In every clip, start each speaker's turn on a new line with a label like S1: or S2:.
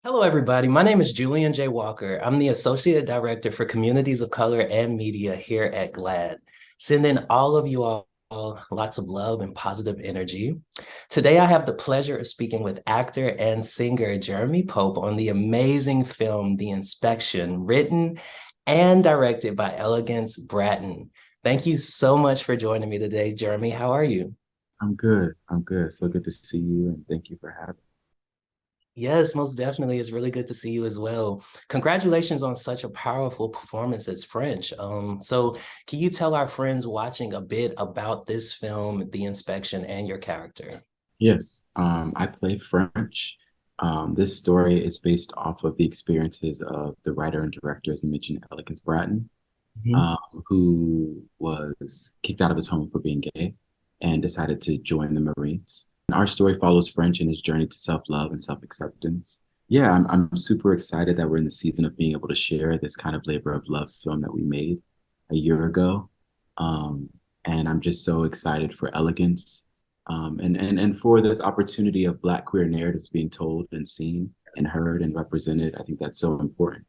S1: Hello, everybody. My name is Julian J. Walker. I'm the Associate Director for Communities of Color and Media here at GLAAD. Sending all of you all lots of love and positive energy. Today, I have the pleasure of speaking with actor and singer Jeremy Pope on the amazing film, The Inspection, written and directed by Elegance Bratton. Thank you so much for joining me today, Jeremy. How are you?
S2: I'm good. I'm good. So good to see you, and thank you for having
S1: Yes, most definitely. It's really good to see you as well. Congratulations on such a powerful performance as French. So can you tell our friends watching a bit about this film, The Inspection, and your character?
S2: me. Yes, I play French. This story is based off of the experiences of the writer and director, as you mentioned, Elegance Bratton,
S1: Mhm.
S2: um, who was kicked out of his home for being gay and decided to join the Marines. And our story follows French in his journey to self-love and self-acceptance. Yeah, I'm super excited that we're in the season of being able to share this kind of labor of love film that we made a year ago. Um, and I'm just so excited for Elegance, and for this opportunity of Black queer narratives being told and seen and heard and represented. I think that's so important.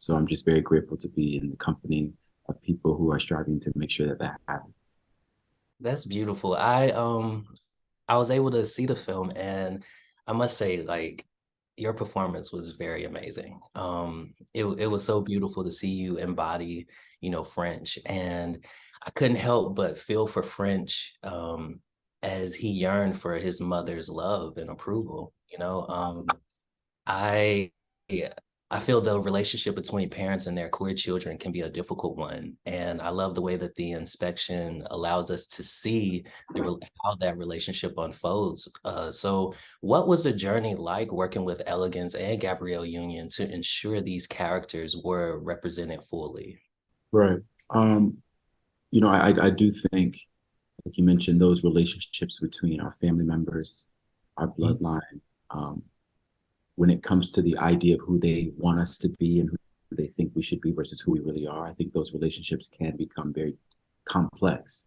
S2: So I'm just very grateful to be in the company of people who are striving to make sure that that happens.
S1: That's beautiful. I was able to see the film and I must say, like, your performance was very amazing. It was so beautiful to see you embody, French. And I couldn't help but feel for French as he yearned for his mother's love and approval. I yeah, I feel the relationship between parents and their queer children can be a difficult one, and I love the way that the inspection allows us to see how that relationship unfolds. So, what was the journey like working with Elegance and Gabrielle Union to ensure these characters were represented fully?
S2: Right. Um, I do think, like you mentioned, those relationships between our family members, our
S1: Mhm.
S2: bloodline, um, when it comes to the idea of who they want us to be and who they think we should be versus who we really are, I think those relationships can become very complex.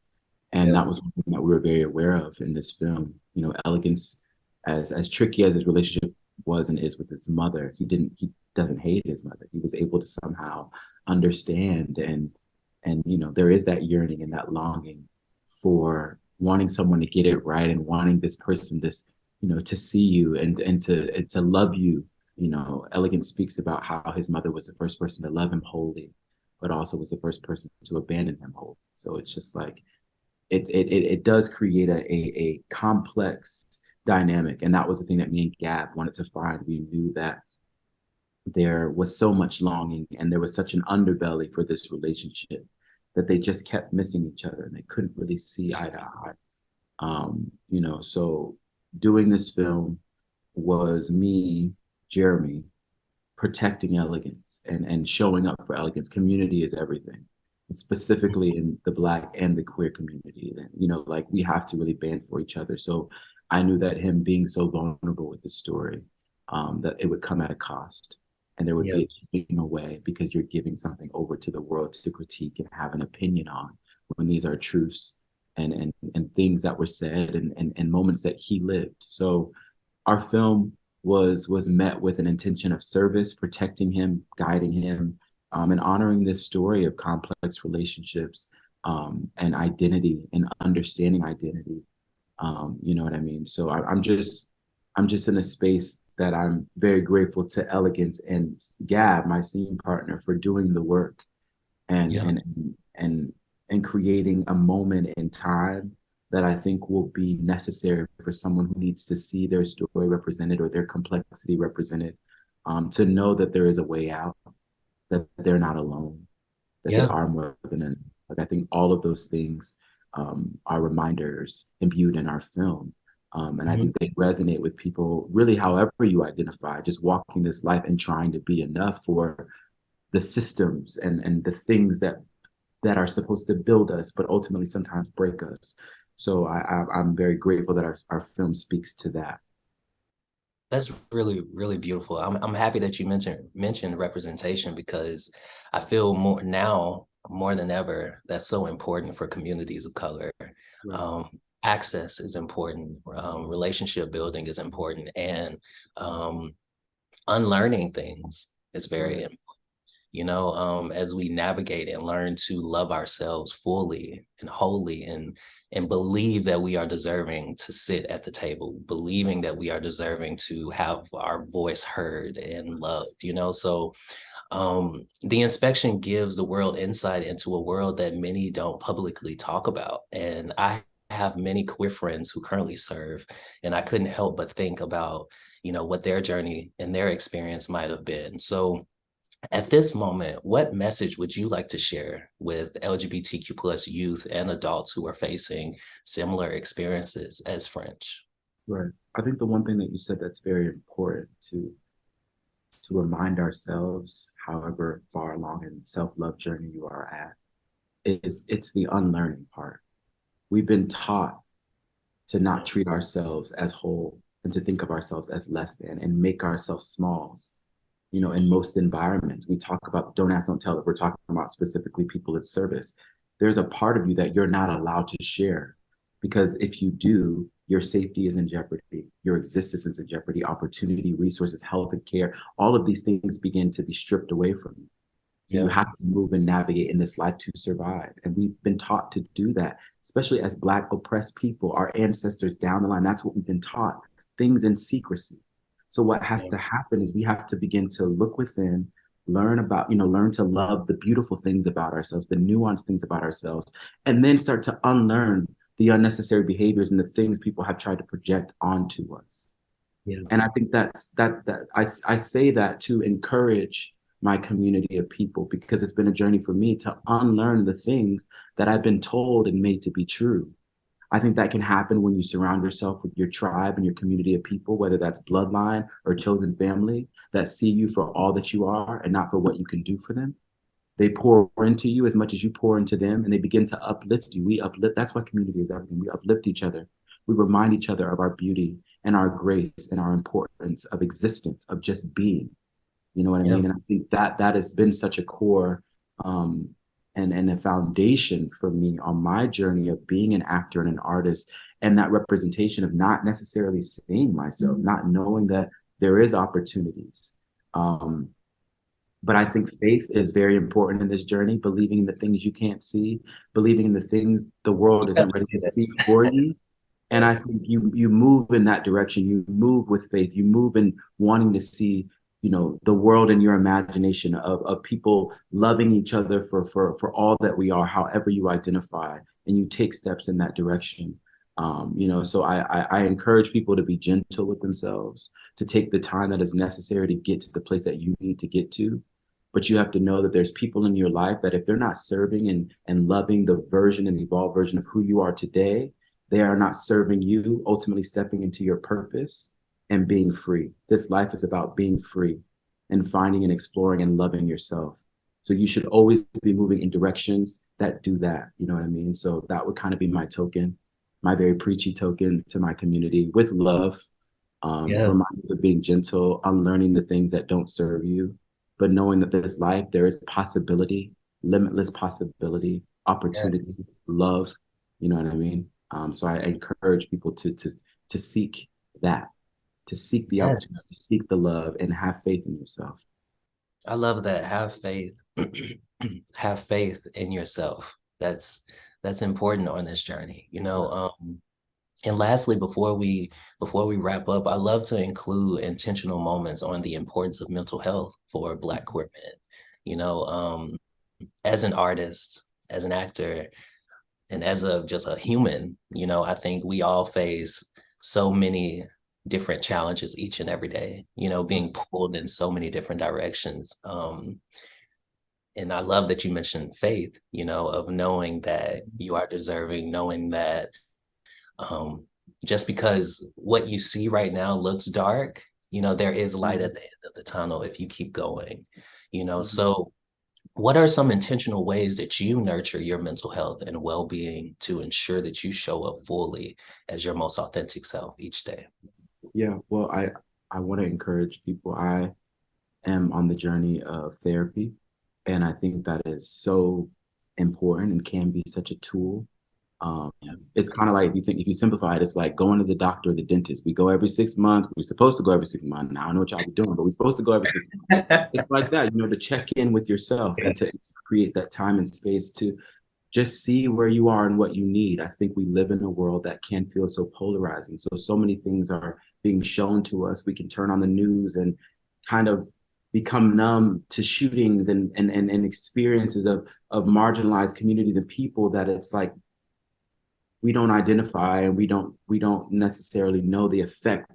S2: And
S1: Yeah.
S2: that was one thing that we were very aware of in this film. Elegance, as tricky as his relationship was and is with his mother, he doesn't hate his mother. He was able to somehow understand, and there is that yearning and that longing for wanting someone to get it right and wanting this person, to see you and to love you. Elegance speaks about how his mother was the first person to love him wholly, but also was the first person to abandon him wholly. So it's just like it does create a complex dynamic. And that was the thing that me and Gab wanted to find. We knew that there was so much longing and there was such an underbelly for this relationship that they just kept missing each other and they couldn't really see eye to eye. So doing this film was me, Jeremy, protecting elegance and showing up for elegance. Community is everything, specifically in the Black and the queer community. And, like we have to really band for each other. So I knew that him being so vulnerable with the story, that it would come at a cost. And there would
S1: Yeah.
S2: be a chipping away because you're giving something over to the world to critique and have an opinion on when these are truths and things that were said and moments that he lived. So our film was met with an intention of service, protecting him, guiding him, and honoring this story of complex relationships, and identity and understanding identity. You know what I mean? So I'm just in a space that I'm very grateful to Elegance and Gab, my scene partner, for doing the work and
S1: Yeah.
S2: and and and creating a moment in time that I think will be necessary for someone who needs to see their story represented or their complexity represented, to know that there is a way out, that they're not alone, that they
S1: Yeah.
S2: are more than like I think all of those things, are reminders imbued in our film. And I
S1: Mhm.
S2: think they resonate with people really however you identify, just walking this life and trying to be enough for the systems and the things that are supposed to build us, but ultimately sometimes break us. So I'm very grateful that our film speaks to that.
S1: That's really, really beautiful. I'm happy that you mentioned representation because I feel more now more than ever that's so important for communities of color.
S2: Right.
S1: Access is important. Relationship building is important, and um, unlearning things is very
S2: Right.
S1: important. As we navigate and learn to love ourselves fully and wholly and believe that we are deserving to sit at the table, believing that we are deserving to have our voice heard and loved. So the inspection gives the world insight into a world that many don't publicly talk about. And I have many queer friends who currently serve, and I couldn't help but think about, what their journey and their experience might have been. So at this moment, what message would you like to share with LGBTQ plus youth and adults who are facing similar experiences as French?
S2: Right. I think the one thing that you said that's very important to remind ourselves, however far along in self-love journey you are at, is it's the unlearning part. We've been taught to not treat ourselves as whole and to think of ourselves as less than and make ourselves smalls. In most environments, we talk about don't ask, don't tell. If we're talking about specifically people of service, there's a part of you that you're not allowed to share because if you do, your safety is in jeopardy, your existence is in jeopardy, opportunity, resources, health, and care. All of these things begin to be stripped away from you. So you
S1: Yeah.
S2: have to move and navigate in this life to survive. And we've been taught to do that, especially as Black oppressed people, our ancestors down the line. That's what we've been taught, things in secrecy. So what has
S1: Yeah.
S2: to happen is we have to begin to look within, learn to love the beautiful things about ourselves, the nuanced things about ourselves, and then start to unlearn the unnecessary behaviors and the things people have tried to project onto us.
S1: Yeah.
S2: And I think I say that to encourage my community of people because it's been a journey for me to unlearn the things that I've been told and made to be true. I think that can happen when you surround yourself with your tribe and your community of people, whether that's bloodline or chosen family, that see you for all that you are and not for what you can do for them. They pour into you as much as you pour into them, and they begin to uplift you. We uplift. That's why community is everything. We uplift each other. We remind each other of our beauty and our grace and our importance of existence, of just being. You know what I
S1: Yeah.
S2: mean? And I think that has been such a core um, and a foundation for me on my journey of being an actor and an artist, and that representation of not necessarily seeing myself, not knowing that there is opportunities. Um, but I think faith is very important in this journey, believing in the things you can't see, believing in the things the
S1: You
S2: world
S1: got
S2: isn't
S1: to
S2: ready
S1: say
S2: to
S1: that.
S2: speak for you. And I
S1: Yes.
S2: think you move in that direction. You move with faith. You move in wanting to see, the world in your imagination of people loving each other for all that we are, however you identify, and you take steps in that direction. So I encourage people to be gentle with themselves, to take the time that is necessary to get to the place that you need to get to. But you have to know that there's people in your life that if they're not serving and loving the version and evolved version of who you are today, they are not serving you, ultimately stepping into your purpose and being free. This life is about being free and finding and exploring and loving yourself. So you should always be moving in directions that do that. You know what I mean? So that would kind of be my token, my very preachy token to my community with love,
S1: Yeah.
S2: reminders of being gentle, unlearning the things that don't serve you, but knowing that this life, there is possibility, limitless possibility, opportunity,
S1: Yes.
S2: love. You know what I mean? So I encourage people to seek that, to seek the
S1: Yeah.
S2: opportunity, to seek the love, and have faith in yourself.
S1: I love that. Have faith. Have faith in yourself. That's important on this journey. And lastly, before we wrap up, I love to include intentional moments on the importance of mental health for Black queer men. As an artist, as an actor, and as a just a human, I think we all face so many different challenges each and every day, being pulled in so many different directions. And I love that you mentioned faith, of knowing that you are deserving, knowing that um, just because what you see right now looks dark, there is light
S2: Mhm.
S1: at the end of the tunnel if you keep going.
S2: Mhm.
S1: So what are some intentional ways that you nurture your mental health and well-being to ensure that you show up fully as your most authentic self each day?
S2: Yeah, well, I want to encourage people. I am on the journey of therapy, and I think that is so important and can be such a tool. It's kind of like if you simplify it, it's like going to the doctor or the dentist. We go every 6 months. We're supposed to go every 6 months. Now I don't know what y'all be doing, but we're supposed to go every 6 months. It's like that, to check in with yourself and to create that time and space to just see where you are and what you need. I think we live in a world that can feel so polarizing. So many things are being shown to us. We can turn on the news and kind of become numb to shootings and experiences of marginalized communities and people that it's like we don't identify and we don't necessarily know the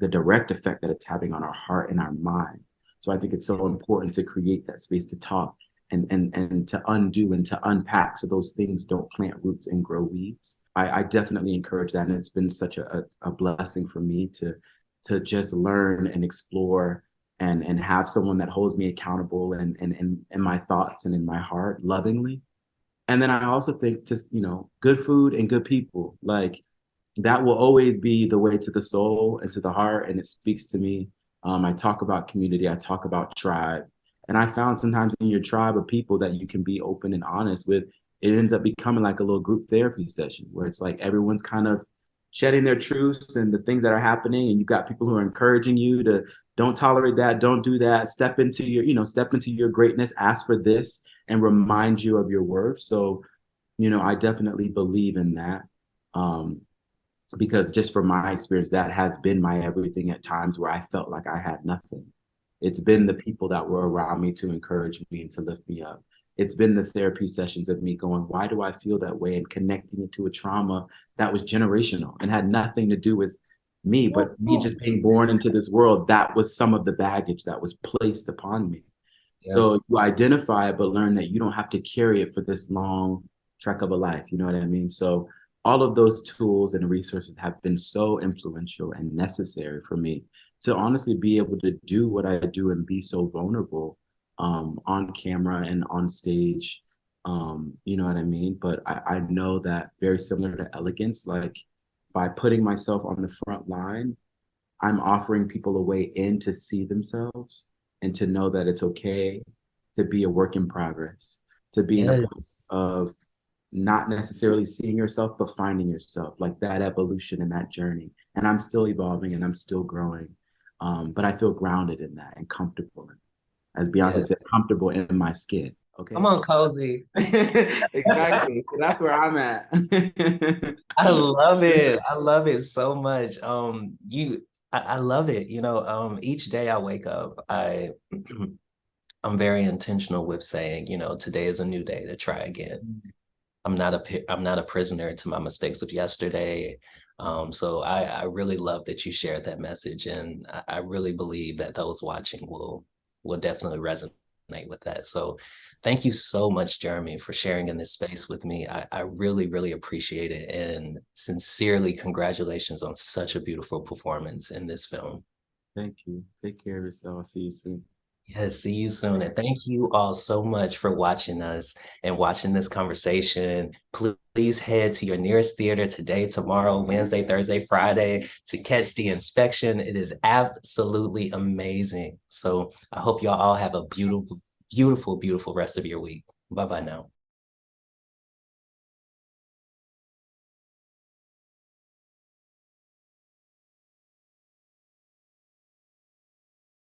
S2: direct effect that it's having on our heart and our mind. So I think it's so important to create that space to talk and to undo and to unpack so those things don't plant roots and grow weeds. I definitely encourage that. And it's been such a blessing for me to just learn and explore and have someone that holds me accountable and in my thoughts and in my heart lovingly. And then I also think just, good food and good people, like that will always be the way to the soul and to the heart. And it speaks to me. I talk about community, I talk about tribe. And I found sometimes in your tribe of people that you can be open and honest with, it ends up becoming like a little group therapy session where it's like everyone's kind of shedding their truths and the things that are happening. And you've got people who are encouraging you to don't tolerate that, don't do that, step into your greatness, ask for this and remind you of your worth. So, I definitely believe in that. Um, because just from my experience, that has been my everything at times where I felt like I had nothing. It's been the people that were around me to encourage me and to lift me up. It's been the therapy sessions of me going, why do I feel that way? And connecting it to a trauma that was generational and had nothing to do with me, but me just being born into this world. That was some of the baggage that was placed upon me.
S1: Yeah.
S2: So you identify it, but learn that you don't have to carry it for this long trek of a life. You know what I mean? So all of those tools and resources have been so influential and necessary for me to honestly be able to do what I do and be so vulnerable on camera and on stage. You know what I mean? But I know that very similar to Elegance, like by putting myself on the front line, I'm offering people a way in to see themselves and to know that it's okay to be a work in progress, to be in a place
S1: Yes.
S2: of not necessarily seeing yourself, but finding yourself, like that evolution and that journey. And I'm still evolving and I'm still growing. But I feel grounded in that and comfortable. As Beyonce said,
S1: Yes.
S2: comfortable in my skin.
S1: Come
S2: Okay.
S1: on, Cozy.
S2: Exactly. So that's where I'm at.
S1: I love it. I love it so much. I love it. Each day I wake up, I'm very intentional with saying, today is a new day to try again. I'm not a prisoner to my mistakes of yesterday. So I really love that you shared that message, and I really believe that those watching will definitely resonate with that. So thank you so much, Jeremy, for sharing in this space with me. I really, really appreciate it, and sincerely congratulations on such a beautiful performance in this film.
S2: Thank you. Take care of yourself. I'll see you soon.
S1: Yes, see you soon. And thank you all so much for watching us and watching this conversation. Please head to your nearest theater today, tomorrow, Wednesday, Thursday, Friday to catch the inspection. It is absolutely amazing. So I hope y'all all have a beautiful, beautiful, beautiful rest of your week. Bye bye now.